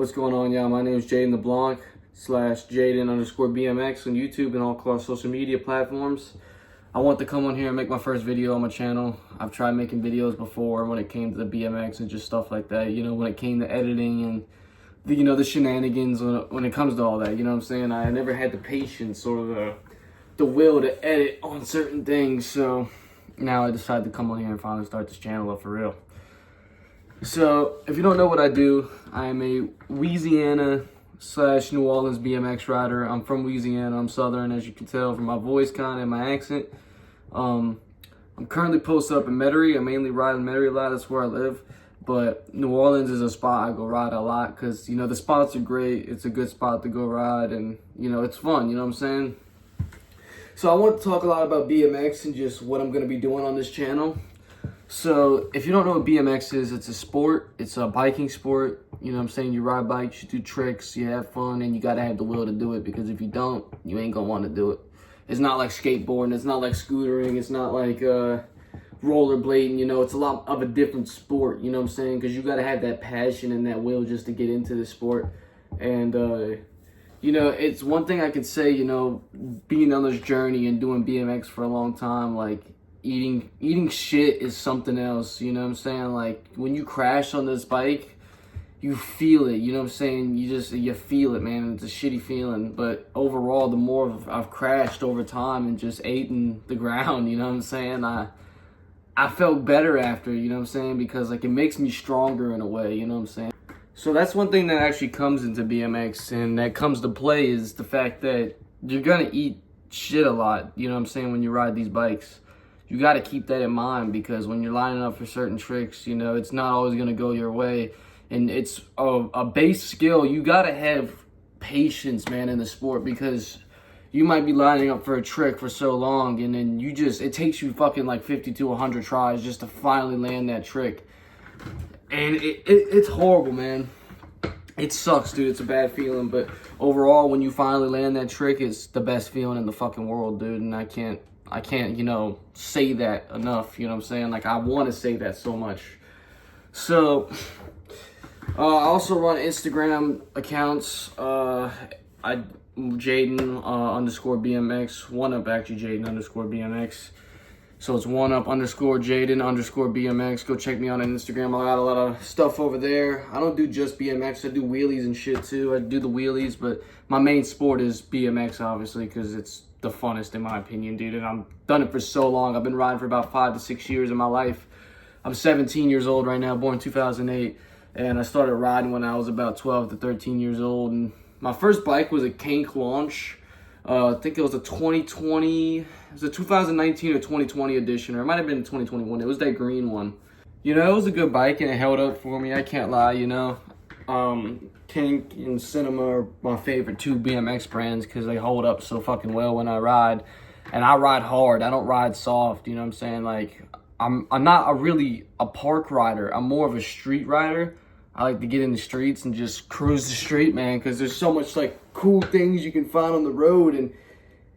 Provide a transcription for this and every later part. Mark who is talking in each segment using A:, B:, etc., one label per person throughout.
A: What's going on, y'all? My name is Jaden LeBlanc / Jaden_BMX on YouTube and all across social media platforms. I want to come on here and make my first video on my channel. I've tried making videos before when it came to the BMX and just stuff like that. You know, when it came to editing and the shenanigans when it comes to all that. You know what I'm saying? I never had the patience or the will to edit on certain things. So now I decided to come on here and finally start this channel up for real. So, if you don't know what I do, I am a Louisiana / New Orleans BMX rider. I'm from Louisiana. I'm Southern, as you can tell from my voice kind of and my accent. I'm currently posted up in Metairie. I mainly ride in Metairie a lot. That's where I live. But New Orleans is a spot I go ride a lot because, the spots are great. It's a good spot to go ride and, it's fun. You know what I'm saying? So, I want to talk a lot about BMX and just what I'm going to be doing on this channel. So, if you don't know what BMX is, it's a sport. It's a biking sport. You know what I'm saying? You ride bikes, you do tricks, you have fun, and you got to have the will to do it because if you don't, you ain't going to want to do it. It's not like skateboarding. It's not like scootering. It's not like rollerblading. It's a lot of a different sport. You know what I'm saying? Because you got to have that passion and that will just to get into this sport. And, it's one thing I could say, being on this journey and doing BMX for a long time, like, eating shit is something else, you know what I'm saying? Like, when you crash on this bike, you feel it, you know what I'm saying? You feel it, man. It's a shitty feeling. But overall, the more I've crashed over time and just eaten the ground, you know what I'm saying? I felt better after, you know what I'm saying? Because, like, it makes me stronger in a way, you know what I'm saying? So that's one thing that actually comes into BMX and that comes to play is the fact that you're gonna eat shit a lot, you know what I'm saying, when you ride these bikes. You got to keep that in mind because when you're lining up for certain tricks, it's not always going to go your way. And it's a base skill. You got to have patience, man, in the sport because you might be lining up for a trick for so long and then it takes you fucking like 50 to 100 tries just to finally land that trick. And it's horrible, man. It sucks, dude. It's a bad feeling. But overall, when you finally land that trick, it's the best feeling in the fucking world, dude. And I can't, say that enough, you know what I'm saying? Like, I want to say that so much. So, I also run Instagram accounts. Jaden _BMX. One up, actually, Jaden _BMX. So, it's one up _Jaden _BMX. Go check me out on Instagram. I got a lot of stuff over there. I don't do just BMX. I do wheelies and shit, too. I do the wheelies, but my main sport is BMX, obviously, because it's the funnest in my opinion, dude, and I've done it for so long. I've been riding for about 5 to 6 years of my life. I'm 17 years old right now, born 2008, and I started riding when I was about 12 to 13 years old, and my first bike was a Kank launch. I think it was a 2020, it was a 2019 or 2020 edition, or it might have been 2021. It was that green one. It was a good bike, and it held up for me, I can't lie, Kank and Cinema are my favorite two BMX brands because they hold up so fucking well when I ride. And I ride hard. I don't ride soft, you know what I'm saying? Like, I'm not really a park rider. I'm more of a street rider. I like to get in the streets and just cruise the street, man, because there's so much, like, cool things you can find on the road. And,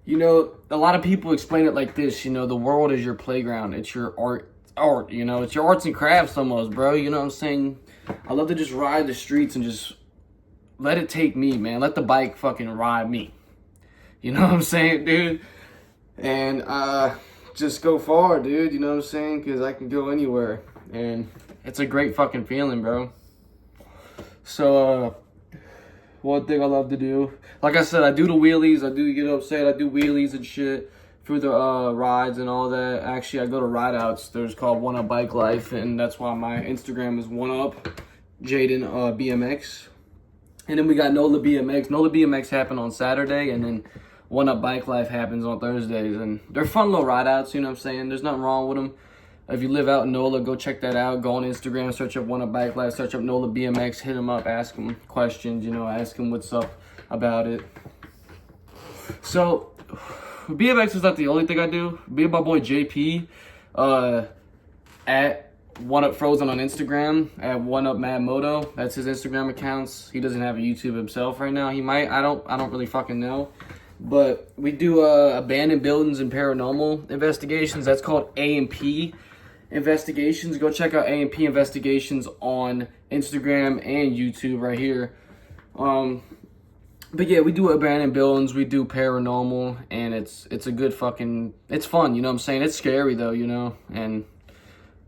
A: a lot of people explain it like this, the world is your playground. It's your art, it's your arts and crafts almost, bro. You know what I'm saying? I love to just ride the streets and just let it take me, man. Let the bike fucking ride me. You know what I'm saying, dude? And just go far, dude. You know what I'm saying? Because I can go anywhere. And it's a great fucking feeling, bro. So, one thing I love to do. Like I said, I do the wheelies. I do, I do wheelies and shit through the rides and all that. Actually, I go to ride outs. There's called One Up Bike Life. And that's why my Instagram is One Up Jaden BMX. And then we got NOLA BMX. NOLA BMX happened on Saturday, and then One Up Bike Life happens on Thursdays. And they're fun little ride outs, you know what I'm saying? There's nothing wrong with them. If you live out in NOLA, go check that out. Go on Instagram, search up One Up Bike Life, search up NOLA BMX, hit them up, ask them questions, ask them what's up about it. So, BMX is not the only thing I do. Me and my boy JP at One Up Frozen on Instagram, at One Up Mad Moto. That's his Instagram accounts. He doesn't have a YouTube himself right now. He might. I don't really fucking know. But we do abandoned buildings and paranormal investigations. That's called A&P Investigations. Go check out A&P Investigations on Instagram and YouTube right here. But yeah, we do abandoned buildings, we do paranormal, and it's a good fucking, it's fun, you know what I'm saying? It's scary though, you know, and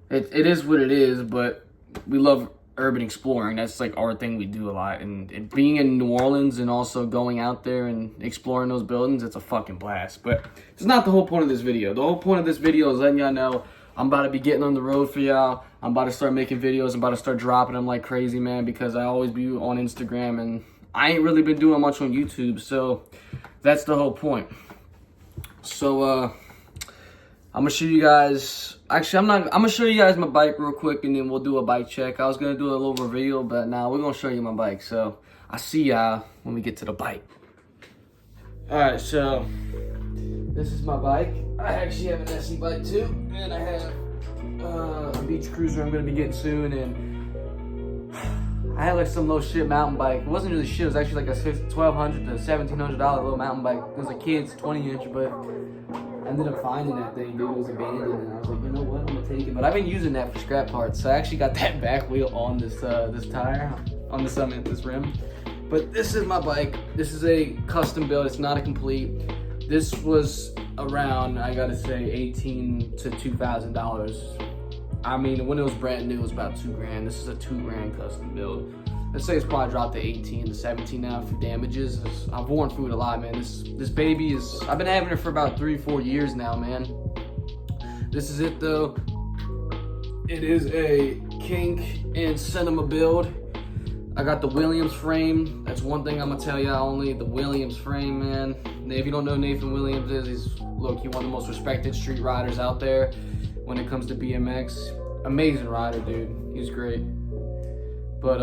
A: it is what it is, but we love urban exploring. That's like our thing we do a lot, and being in New Orleans and also going out there and exploring those buildings, it's a fucking blast. But it's not the whole point of this video. The whole point of this video is letting y'all know I'm about to be getting on the road for y'all. I'm about to start making videos. I'm about to start dropping them like crazy, man, because I always be on Instagram and I ain't really been doing much on YouTube, so that's the whole point. So I'm gonna show you guys, actually I'm gonna show you guys my bike real quick and then we'll do a bike check. I was gonna do a little reveal, but now we're gonna show you my bike. So I'll see y'all when we get to the bike. All right, so this is my bike. I actually have an SE bike too, and I have a beach cruiser I'm gonna be getting soon, and I had like some little shit mountain bike. It wasn't really shit, it was actually like a $1,200 to $1,700 little mountain bike. It was a kid's 20-inch, but I ended up finding that thing, dude. It was abandoned, and I was like, you know what, I'm gonna take it. But I've been using that for scrap parts, so I actually got that back wheel on this this tire, on this this rim. But this is my bike. This is a custom build. It's not a complete. This was around, I gotta say, $1,800 to $2,000. I mean, when it was brand new, it was about $2,000. This is a $2,000 custom build. Let's say it's probably dropped to 18 to 17 now for damages. I've worn through it a lot, man. This baby is, I've been having it for about 3-4 years now, man. This is it though. It is a kink and cinema build. I got the Williams frame. That's one thing I'm gonna tell y'all only, the Williams frame, man. If you don't know who Nathan Williams is, he's one of the most respected street riders out there when it comes to BMX. Amazing rider, dude. He's great. But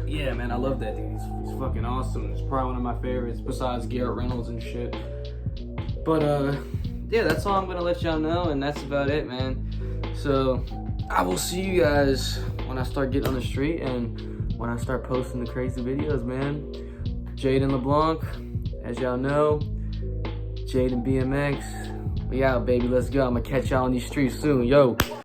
A: yeah, man, I love that dude. He's fucking awesome. He's probably one of my favorites besides Garrett Reynolds and shit. But yeah, that's all I'm gonna let y'all know, and that's about it, man. So I will see you guys when I start getting on the street and when I start posting the crazy videos, man. Jaden LeBlanc, as y'all know, Jaden BMX. We out, baby. Let's go. I'm gonna catch y'all on these streets soon. Yo.